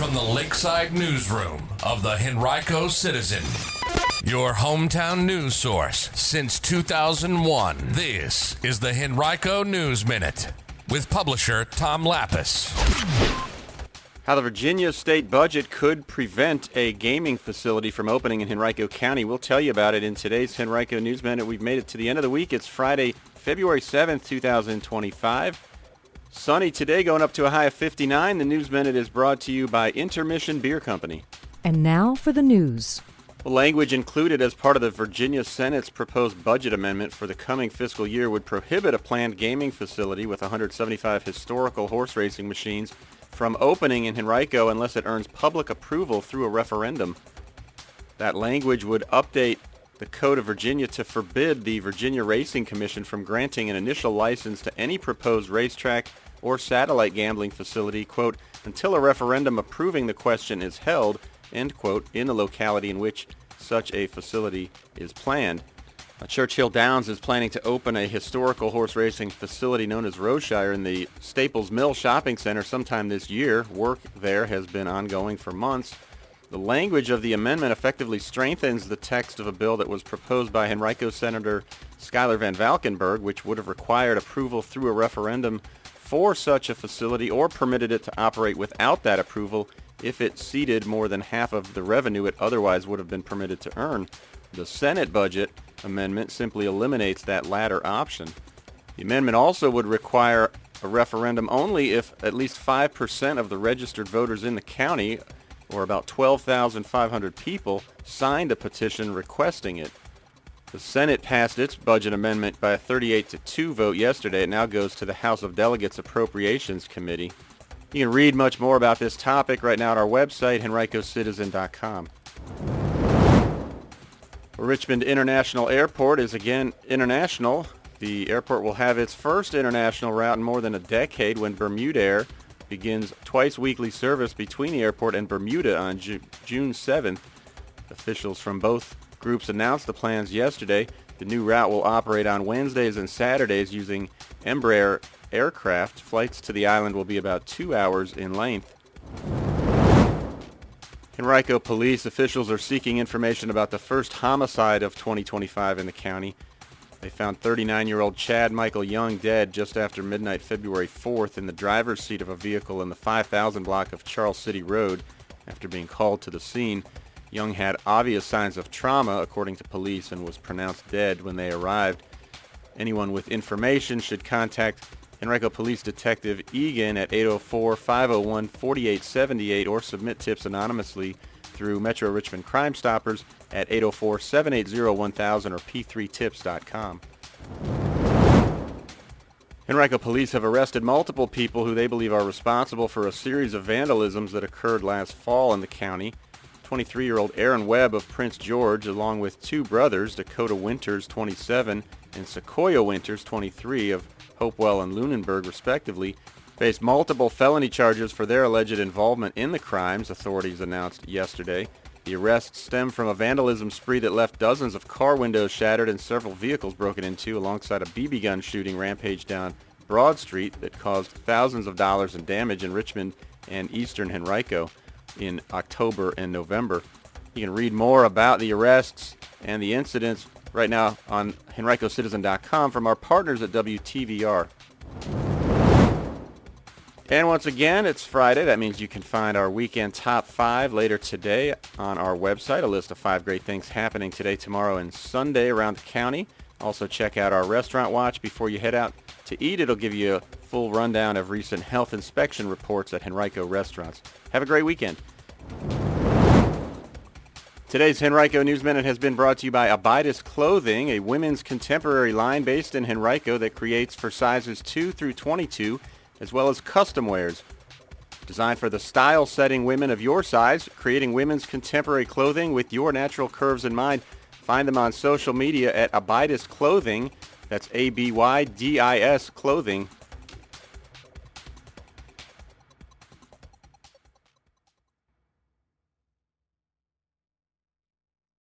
from the Lakeside Newsroom of the Henrico Citizen, your hometown news source since 2001. This is the Henrico News Minute with publisher Tom Lapis. How the Virginia state budget could prevent a gaming facility from opening in Henrico County. We'll tell you about it in today's Henrico News Minute. We've made it to the end of the week. It's Friday, February 7th, 2025. Sunny today, going up to a high of 59. The News Minute is brought to you by Intermission Beer Company. And now for the news. Language included as part of the Virginia Senate's proposed budget amendment for the coming fiscal year would prohibit a planned gaming facility with 175 historical horse racing machines from opening in Henrico unless it earns public approval through a referendum. That language would update the Code of Virginia to forbid the Virginia Racing Commission from granting an initial license to any proposed racetrack or satellite gambling facility, quote, until a referendum approving the question is held, end quote, in the locality in which such a facility is planned. Churchill Downs is planning to open a historical horse racing facility known as Roshire in the Staples Mill Shopping Center sometime this year. Work there has been ongoing for months. The language of the amendment effectively strengthens the text of a bill that was proposed by Henrico Senator Schuyler Van Valkenburg, which would have required approval through a referendum for such a facility or permitted it to operate without that approval if it ceded more than half of the revenue it otherwise would have been permitted to earn. The Senate budget amendment simply eliminates that latter option. The amendment also would require a referendum only if at least 5% of the registered voters in the county, or about 12,500 people, signed a petition requesting it. The Senate passed its budget amendment by a 38-2 vote yesterday. It now goes to the House of Delegates Appropriations Committee. You can read much more about this topic right now at our website, henricocitizen.com. Richmond International Airport is again international. The airport will have its first international route in more than a decade when Bermudair begins twice-weekly service between the airport and Bermuda on June 7th. Officials from both groups announced the plans yesterday. The new route will operate on Wednesdays and Saturdays using Embraer aircraft. Flights to the island will be about 2 hours in length. Henrico Police officials are seeking information about the first homicide of 2025 in the county. They found 39-year-old Chad Michael Young dead just after midnight February 4th in the driver's seat of a vehicle in the 5000 block of Charles City Road after being called to the scene. Young had obvious signs of trauma, according to police, and was pronounced dead when they arrived. Anyone with information should contact Henrico Police Detective Egan at 804-501-4878 or submit tips anonymously through Metro Richmond Crime Stoppers at 804-780-1000 or p3tips.com. Henrico Police have arrested multiple people who they believe are responsible for a series of vandalisms that occurred last fall in the county. 23-year-old Aaron Webb of Prince George, along with two brothers, Dakota Winters, 27, and Sequoia Winters, 23, of Hopewell and Lunenburg, respectively, faced multiple felony charges for their alleged involvement in the crimes, authorities announced yesterday. The arrests stem from a vandalism spree that left dozens of car windows shattered and several vehicles broken into, alongside a BB gun shooting rampage down Broad Street that caused thousands of dollars in damage in Richmond and eastern Henrico in October and November. You can read more about the arrests and the incidents right now on henricocitizen.com from our partners at WTVR. And once again, it's Friday. That means you can find our weekend top 5 later today on our website, a list of 5 great things happening today, tomorrow, and Sunday around the county. Also check out our restaurant watch before you head out to eat. It'll give you a full rundown of recent health inspection reports at Henrico restaurants. Have a great weekend. Today's Henrico News Minute has been brought to you by Abidus Clothing, a women's contemporary line based in Henrico that creates for sizes 2 through 22, as well as custom wears. Designed for the style-setting women of your size, creating women's contemporary clothing with your natural curves in mind. Find them on social media at Abidus Clothing. That's ABYDIS Clothing.